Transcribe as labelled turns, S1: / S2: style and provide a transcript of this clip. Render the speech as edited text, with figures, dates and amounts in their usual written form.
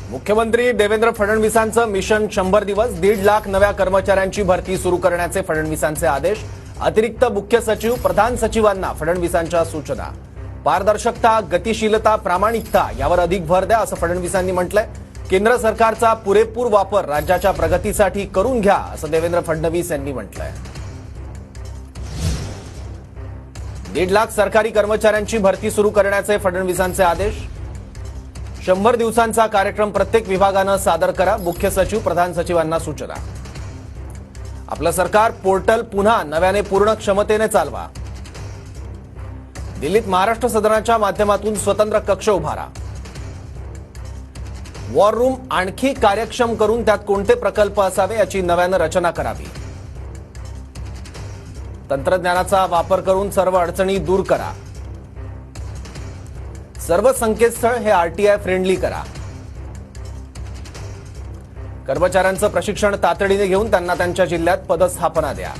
S1: मुख्यमंत्री देवेंद्र फडणवीसांचं मिशन 100 दिवस 1.5 लाख नव्या कर्मचाऱ्यांची भरती सुरू करण्याचे फडणवीसांचे आदेश। अतिरिक्त मुख्य सचिव प्रधान सचिवांना फडणवीसांच्या सूचना। पारदर्शकता, गतिशीलता, प्रामाणिकता यावर अधिक भर द्या असं फडणवीसांनी म्हटलंय। केंद्र सरकारचा पुरेपूर वापर राज्याच्या प्रगतीसाठी करून घ्या असं देवेंद्र फडणवीस यांनी म्हटलंय। 1.5 लाख सरकारी कर्मचाऱ्यांची भरती सुरू करण्याचे फडणवीसांचे आदेश। 100 दिवसांचा कार्यक्रम प्रत्येक विभागानं सादर करा, मुख्य सचिव प्रधान सचिवांना सूचना। आपलं सरकार पोर्टल पुन्हा नव्याने पूर्ण क्षमतेने चालवा। दिल्लीत महाराष्ट्र सदनाच्या माध्यमातून स्वतंत्र कक्ष उभारा। वॉर रूम आणखी कार्यक्षम करून त्यात कोणते प्रकल्प असावे याची नव्यानं रचना करावी। तंत्रज्ञानाचा वापर करून सर्व अडचणी दूर करा। सर्व संकेतस्थळ हे आरटीआय फ्रेंडली करा। कर्मचाऱ्यांचं प्रशिक्षण तातडीने घेऊन त्यांना त्यांच्या जिल्ह्यात पदस्थापना द्या।